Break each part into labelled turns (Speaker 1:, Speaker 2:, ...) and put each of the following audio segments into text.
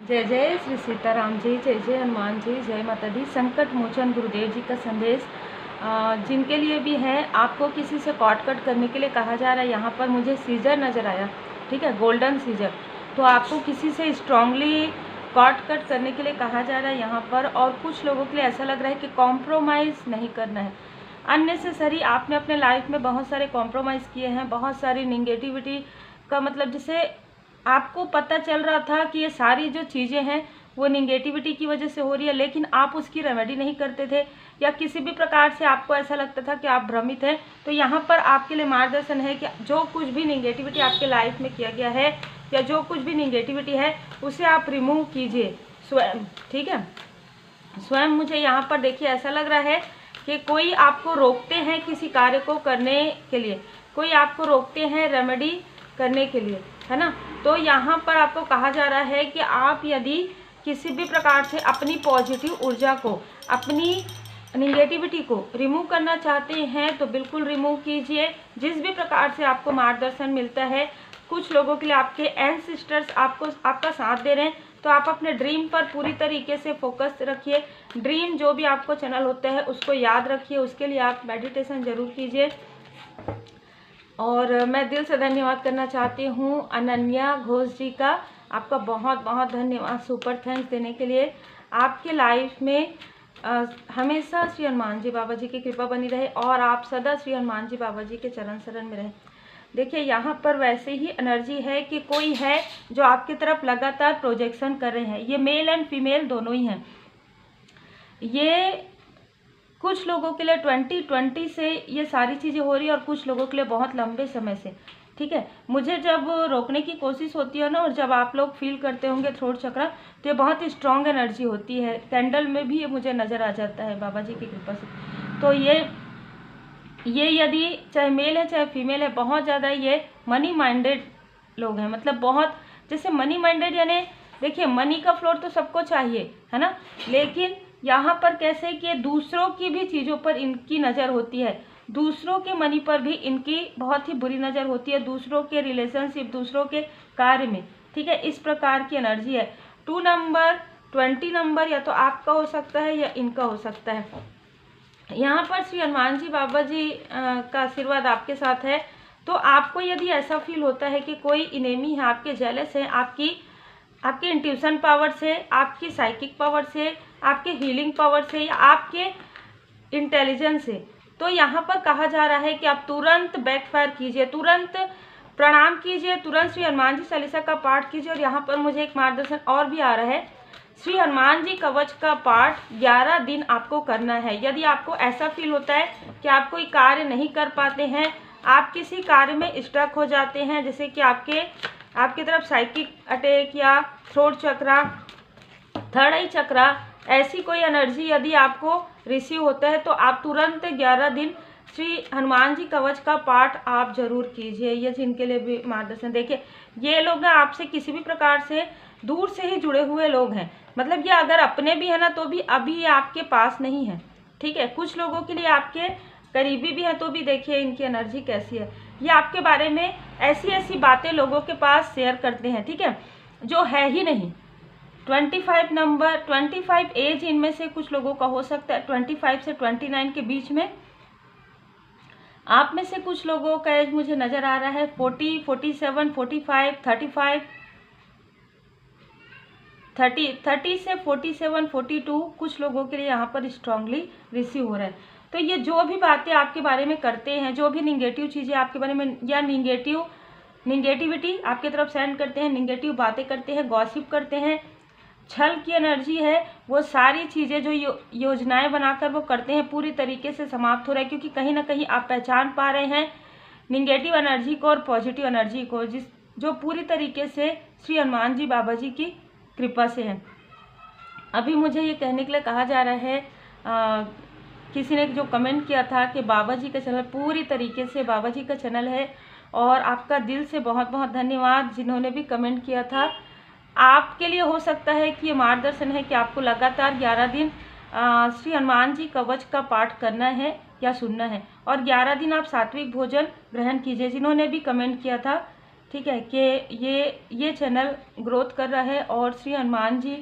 Speaker 1: जय जय श्री सीताराम जी, जय जय हनुमान जी, जय माता दी। संकट मोचन गुरुदेव जी का संदेश जिनके लिए भी है। आपको किसी से कॉट कट करने के लिए कहा जा रहा है। यहाँ पर मुझे सीजर नज़र आया, ठीक है, गोल्डन सीजर। तो आपको किसी से स्ट्रांगली कॉट कट करने के लिए कहा जा रहा है यहाँ पर। और कुछ लोगों के लिए ऐसा लग रहा है कि कॉम्प्रोमाइज़ नहीं करना है अननेसेसरी। आपने अपने लाइफ में बहुत सारे कॉम्प्रोमाइज़ किए हैं, बहुत सारी निगेटिविटी का मतलब जिसे आपको पता चल रहा था कि ये सारी जो चीज़ें हैं वो निगेटिविटी की वजह से हो रही है, लेकिन आप उसकी रेमेडी नहीं करते थे, या किसी भी प्रकार से आपको ऐसा लगता था कि आप भ्रमित हैं। तो यहाँ पर आपके लिए मार्गदर्शन है कि जो कुछ भी निगेटिविटी आपके लाइफ में किया गया है या जो कुछ भी निगेटिविटी है उसे आप रिमूव कीजिए स्वयं, ठीक है। स्वयं मुझे यहाँ पर देखिए ऐसा लग रहा है कि कोई आपको रोकते हैं किसी कार्य को करने के लिए, कोई आपको रोकते हैं रेमेडी करने के लिए, है ना। तो यहाँ पर आपको कहा जा रहा है कि आप यदि किसी भी प्रकार से अपनी पॉजिटिव ऊर्जा को, अपनी निगेटिविटी को रिमूव करना चाहते हैं तो बिल्कुल रिमूव कीजिए। जिस भी प्रकार से आपको मार्गदर्शन मिलता है, कुछ लोगों के लिए आपके एंसेस्टर्स आपको आपका साथ दे रहे हैं, तो आप अपने ड्रीम पर पूरी तरीके से फोकस रखिए। ड्रीम जो भी आपको चैनल होता है उसको याद रखिए, उसके लिए आप मेडिटेशन ज़रूर कीजिए। और मैं दिल से धन्यवाद करना चाहती हूँ अनन्या घोष जी का। आपका बहुत बहुत धन्यवाद सुपर थैंक्स देने के लिए। आपके लाइफ में हमेशा श्री हनुमान जी बाबा जी की कृपा बनी रहे और आप सदा श्री हनुमान जी बाबा जी के चरण शरण में रहें। देखिए यहाँ पर वैसे ही एनर्जी है कि कोई है जो आपकी तरफ लगातार प्रोजेक्शन कर रहे हैं। ये मेल एंड फीमेल दोनों ही हैं। ये कुछ लोगों के लिए 2020 से ये सारी चीज़ें हो रही है और कुछ लोगों के लिए बहुत लंबे समय से, ठीक है। मुझे जब रोकने की कोशिश होती है ना, और जब आप लोग फील करते होंगे थ्रोट चक्र, तो ये बहुत ही स्ट्रॉन्ग एनर्जी होती है। कैंडल में भी ये मुझे नज़र आ जाता है बाबा जी की कृपा से। तो ये यदि चाहे मेल है चाहे फीमेल है, बहुत ज़्यादा ये मनी माइंडेड लोग हैं। मतलब बहुत जैसे मनी माइंडेड, यानी देखिए मनी का फ्लोर तो सबको चाहिए, है ना, लेकिन यहाँ पर कैसे कि दूसरों की भी चीज़ों पर इनकी नज़र होती है, दूसरों के मनी पर भी इनकी बहुत ही बुरी नज़र होती है, दूसरों के रिलेशनशिप, दूसरों के कार्य में, ठीक है। इस प्रकार की एनर्जी है। 2 नंबर 20 नंबर या तो आपका हो सकता है या इनका हो सकता है। यहाँ पर श्री हनुमान जी बाबा जी का आशीर्वाद आपके साथ है। तो आपको यदि ऐसा फील होता है कि कोई इनेमी है, आपके जेलस है, आपके इंट्यूशन पावर से, आपकी साइकिक पावर से, आपके हीलिंग पावर से या आपके इंटेलिजेंस से, तो यहाँ पर कहा जा रहा है कि आप तुरंत बैकफायर कीजिए, तुरंत प्रणाम कीजिए, तुरंत श्री हनुमान जी चालीसा का पाठ कीजिए। और यहाँ पर मुझे एक मार्गदर्शन और भी आ रहा है, श्री हनुमान जी कवच का पाठ 11 दिन आपको करना है। यदि आपको ऐसा फील होता है कि आप कोई कार्य नहीं कर पाते हैं, आप किसी कार्य में स्टक हो जाते हैं, जैसे कि आपकी तरफ साइकिक अटैक या थ्रोट चक्रा, थर्ड आई चक्रा, ऐसी कोई एनर्जी यदि आपको रिसीव होता है, तो आप तुरंत 11 दिन श्री हनुमान जी कवच का पाठ आप जरूर कीजिए। ये जिनके लिए भी मार्गदर्शन, देखिए ये लोग ना आपसे किसी भी प्रकार से दूर से ही जुड़े हुए लोग हैं। मतलब ये अगर अपने भी है ना तो भी अभी ये आपके पास नहीं है, ठीक है। कुछ लोगों के लिए आपके करीबी भी हैं, तो भी देखिए इनकी एनर्जी कैसी है। ये आपके बारे में ऐसी ऐसी बातें लोगों के पास शेयर करते हैं, ठीक है, जो है ही नहीं। 25 नंबर 25 एज इनमें से कुछ लोगों का हो सकता है, 25 से 29 के बीच में। आप में से कुछ लोगों का एज मुझे नज़र आ रहा है 40, 47, 45, 35, 30 से 47, 42 कुछ लोगों के लिए यहाँ पर स्ट्रांगली रिसीव हो रहा है। तो ये जो भी बातें आपके बारे में करते हैं, जो भी निगेटिव चीज़ें आपके बारे में या निगेटिविटी आपके तरफ सेंड करते हैं, निगेटिव बातें करते हैं, गॉसिप करते हैं, छल की एनर्जी है, वो सारी चीज़ें जो योजनाएं बनाकर वो करते हैं पूरी तरीके से समाप्त हो रहा है। क्योंकि कहीं ना कहीं आप पहचान पा रहे हैं निगेटिव एनर्जी को और पॉजिटिव एनर्जी को, जो पूरी तरीके से श्री हनुमान जी बाबा जी की कृपा से है। अभी मुझे ये कहने के लिए कहा जा रहा है, किसी ने जो कमेंट किया था कि बाबा जी का चैनल पूरी तरीके से बाबा जी का चैनल है, और आपका दिल से बहुत बहुत धन्यवाद जिन्होंने भी कमेंट किया था। आपके लिए हो सकता है कि ये मार्गदर्शन है कि आपको लगातार 11 दिन श्री हनुमान जी कवच का पाठ करना है या सुनना है, और 11 दिन आप सात्विक भोजन ग्रहण कीजिए, जिन्होंने भी कमेंट किया था, ठीक है, कि ये चैनल ग्रोथ कर रहा है और श्री हनुमान जी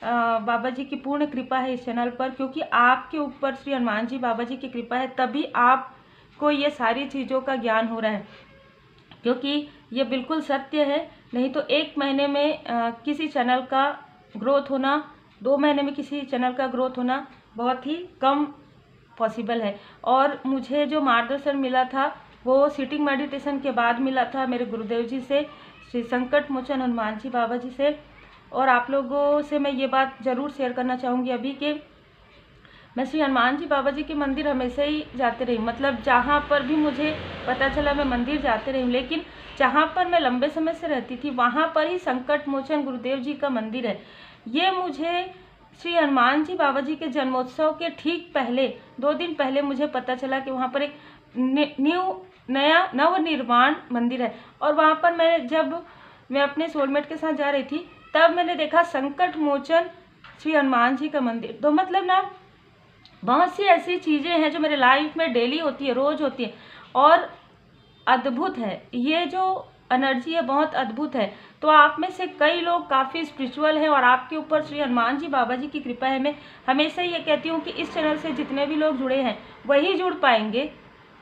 Speaker 1: बाबा जी की पूर्ण कृपा है इस चैनल पर, क्योंकि आपके ऊपर श्री हनुमान जी बाबा जी की कृपा है, तभी आपको ये सारी चीज़ों का ज्ञान हो रहा है। क्योंकि ये बिल्कुल सत्य है, नहीं तो 1 महीने में किसी चैनल का ग्रोथ होना, 2 महीने में किसी चैनल का ग्रोथ होना बहुत ही कम पॉसिबल है। और मुझे जो मार्गदर्शन मिला था वो सिटिंग मेडिटेशन के बाद मिला था मेरे गुरुदेव जी से, श्री संकट मोचन हनुमान जी बाबा जी से। और आप लोगों से मैं ये बात ज़रूर शेयर करना चाहूँगी अभी कि मैं श्री हनुमान जी बाबा जी के मंदिर हमेशा ही जाते रही, मतलब जहाँ पर भी मुझे पता चला मैं मंदिर जाते रही, लेकिन जहाँ पर मैं लंबे समय से रहती थी वहाँ पर ही संकट मोचन गुरुदेव जी का मंदिर है। ये मुझे श्री हनुमान जी बाबा जी के जन्मोत्सव के ठीक पहले 2 दिन पहले मुझे पता चला कि वहाँ पर एक नया नवनिर्माण मंदिर है। और वहाँ पर जब मैं अपने सोलमेट के साथ जा रही थी तब मैंने देखा संकट मोचन श्री हनुमान जी का मंदिर। तो मतलब ना बहुत सी ऐसी चीज़ें हैं जो मेरे लाइफ में डेली होती है, रोज़ होती है और अद्भुत है। ये जो एनर्जी है बहुत अद्भुत है। तो आप में से कई लोग काफ़ी स्पिरिचुअल हैं और आपके ऊपर श्री हनुमान जी बाबा जी की कृपा है। मैं हमेशा ये कहती हूँ कि इस चैनल से जितने भी लोग जुड़े हैं वही जुड़ पाएंगे,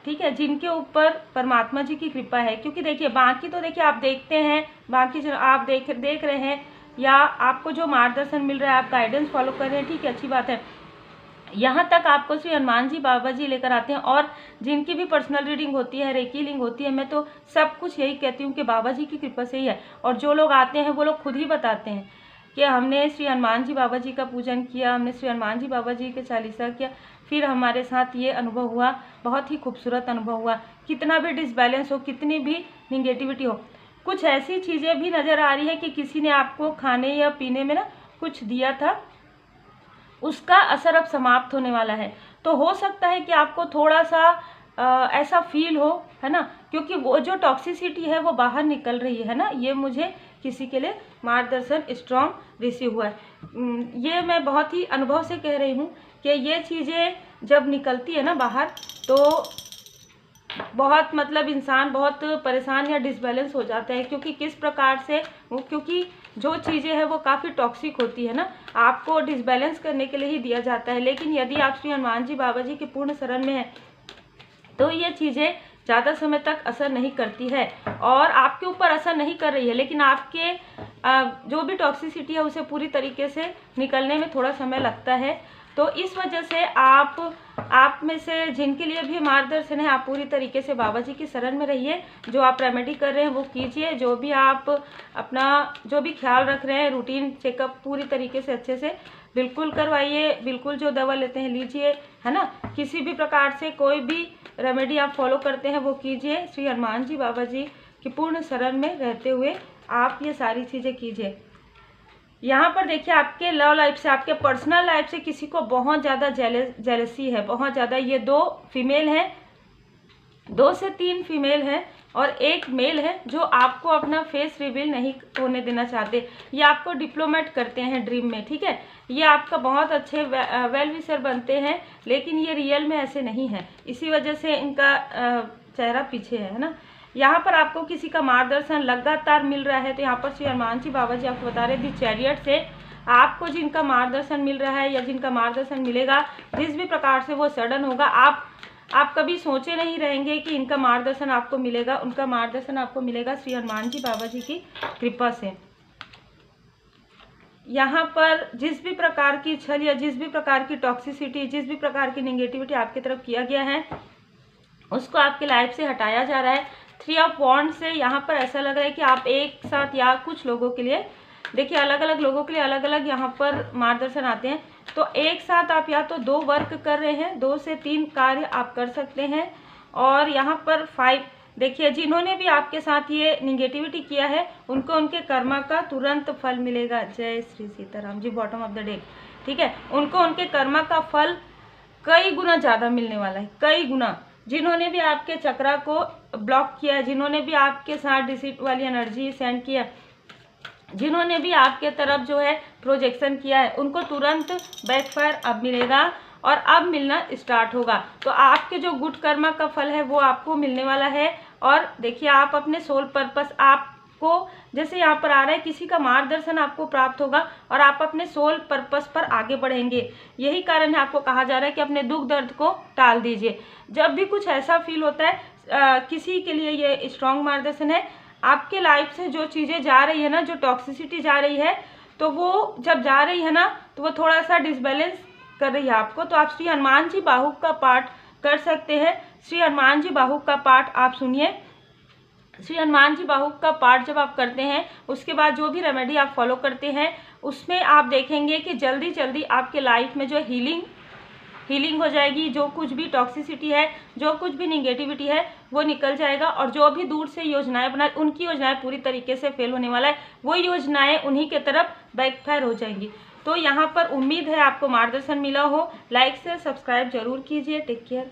Speaker 1: ठीक है, जिनके ऊपर परमात्मा जी की कृपा है। क्योंकि देखिए बाकी तो देखिए आप देखते हैं, बाकी आप देख रहे हैं या आपको जो मार्गदर्शन मिल रहा है आप गाइडेंस फॉलो कर रहे हैं, ठीक है, अच्छी बात है। यहाँ तक आपको श्री हनुमान जी बाबा जी लेकर आते हैं। और जिनकी भी पर्सनल रीडिंग होती है, रेकी लिंग होती है, मैं तो सब कुछ यही कहती हूँ कि बाबा जी की कृपा से ही है। और जो लोग आते हैं वो लोग खुद ही बताते हैं कि हमने श्री हनुमान जी बाबा जी का पूजन किया, हमने श्री हनुमान जी बाबा जी के चालीसा किया, फिर हमारे साथ ये अनुभव हुआ, बहुत ही खूबसूरत अनुभव हुआ। कितना भी डिसबैलेंस हो, कितनी भी निगेटिविटी हो, कुछ ऐसी चीज़ें भी नज़र आ रही है कि किसी ने आपको खाने या पीने में ना कुछ दिया था, उसका असर अब समाप्त होने वाला है। तो हो सकता है कि आपको थोड़ा सा ऐसा फील हो, है ना, क्योंकि वो जो टॉक्सिसिटी है वो बाहर निकल रही है ना। ये मुझे किसी के लिए मार्गदर्शन स्ट्रॉन्ग रिसीव हुआ है। ये मैं बहुत ही अनुभव से कह रही हूँ कि ये चीज़ें जब निकलती है ना बाहर तो बहुत मतलब इंसान बहुत परेशान या डिसबैलेंस हो जाता है। क्योंकि किस प्रकार से क्योंकि जो चीज़ें हैं वो काफ़ी टॉक्सिक होती है ना, आपको डिसबैलेंस करने के लिए ही दिया जाता है। लेकिन यदि आप श्री हनुमान जी बाबा जी के पूर्ण शरण में हैं तो ये चीज़ें ज़्यादा समय तक असर नहीं करती है और आपके ऊपर असर नहीं कर रही है, लेकिन आपके जो भी टॉक्सिसिटी है उसे पूरी तरीके से निकलने में थोड़ा समय लगता है। तो इस वजह से आप में से जिनके लिए भी मार्गदर्शन है, आप पूरी तरीके से बाबा जी की शरण में रहिए। जो आप रेमेडी कर रहे हैं वो कीजिए, जो भी आप अपना जो भी ख्याल रख रहे हैं, रूटीन चेकअप पूरी तरीके से अच्छे से बिल्कुल करवाइए, बिल्कुल जो दवा लेते हैं लीजिए, है ना। किसी भी प्रकार से कोई भी रेमेडी आप फॉलो करते हैं वो कीजिए। श्री हनुमान जी बाबा जी की पूर्ण शरण में रहते हुए आप ये सारी चीज़ें कीजिए। यहाँ पर देखिए आपके लव लाइफ से, आपके पर्सनल लाइफ से किसी को बहुत ज़्यादा जेलसी है, बहुत ज़्यादा। ये 2 फीमेल हैं, 2 से 3 फीमेल हैं और 1 मेल है जो आपको अपना फेस रिवील नहीं होने देना चाहते। ये आपको डिप्लोमेट करते हैं ड्रीम में, ठीक है। ये आपका बहुत अच्छे वेल विशर बनते हैं, लेकिन ये रियल में ऐसे नहीं है, इसी वजह से इनका चेहरा पीछे है ना। यहाँ पर आपको किसी का मार्गदर्शन लगातार मिल रहा है। तो यहाँ पर श्री हनुमान जी बाबा जी आपको बता रहे थे चैरियट से आपको जिनका मार्गदर्शन मिल रहा है या जिनका मार्गदर्शन मिलेगा, जिस भी प्रकार से वो सडन होगा, आप कभी सोचे नहीं रहेंगे कि इनका मार्गदर्शन आपको मिलेगा। उनका मार्गदर्शन आपको मिलेगा श्री हनुमान जी बाबा जी की कृपा से। यहाँ पर जिस भी प्रकार की छल या जिस भी प्रकार की टॉक्सिसिटी, जिस भी प्रकार की नेगेटिविटी आपकी तरफ किया गया है उसको आपकी लाइफ से हटाया जा रहा है। 3 ऑफ वॉन्ड्स से यहाँ पर ऐसा लग रहा है कि आप एक साथ या कुछ लोगों के लिए, देखिए अलग अलग लोगों के लिए अलग अलग यहाँ पर मार्गदर्शन आते हैं। तो एक साथ आप या तो 2 वर्क कर रहे हैं, 2 से 3 कार्य आप कर सकते हैं। और यहाँ पर 5 देखिए, जिन्होंने भी आपके साथ ये निगेटिविटी किया है उनको उनके कर्मा का तुरंत फल मिलेगा। जय Shri Sitaram ji, bottom of the deck, ठीक है। उनको उनके कर्मा का फल कई गुना ज़्यादा मिलने वाला है, कई गुना। जिन्होंने भी आपके चक्रा को ब्लॉक किया है, जिन्होंने भी आपके साथ डिसीट वाली एनर्जी सेंड किया, जिन्होंने भी आपके तरफ जो है प्रोजेक्शन किया है, उनको तुरंत बैकफायर अब मिलेगा और अब मिलना स्टार्ट होगा। तो आपके जो गुड कर्मा का फल है वो आपको मिलने वाला है। और देखिए आप अपने सोल पर्पस, आप को, जैसे यहाँ पर आ रहा है, किसी का मार्गदर्शन आपको प्राप्त होगा और आप अपने सोल पर्पस पर आगे बढ़ेंगे। यही कारण है आपको कहा जा रहा है कि अपने दुख दर्द को टाल दीजिए। जब भी कुछ ऐसा फील होता है, किसी के लिए ये स्ट्रॉन्ग मार्गदर्शन है। आपके लाइफ से जो चीज़ें जा रही है ना, जो टॉक्सिसिटी जा रही है, तो वो जब जा रही है ना, तो वो थोड़ा सा डिसबैलेंस कर रही है आपको। तो आप श्री हनुमान जी बाहुक का पाठ कर सकते हैं। श्री हनुमान जी बाहुक का पाठ आप सुनिए। श्री हनुमान जी बाहुक का पाठ जब आप करते हैं, उसके बाद जो भी रेमेडी आप फॉलो करते हैं, उसमें आप देखेंगे कि जल्दी जल्दी आपके लाइफ में जो हीलिंग हो जाएगी। जो कुछ भी टॉक्सिसिटी है, जो कुछ भी निगेटिविटी है, वो निकल जाएगा। और जो भी दूर से योजनाएं बना, उनकी योजनाएं पूरी तरीके से फेल होने वाला है। वो योजनाएं उन्हीं के तरफ बैकफायर हो जाएंगी। तो यहाँ पर उम्मीद है आपको मार्गदर्शन मिला हो। लाइक से सब्सक्राइब जरूर कीजिए। Take care.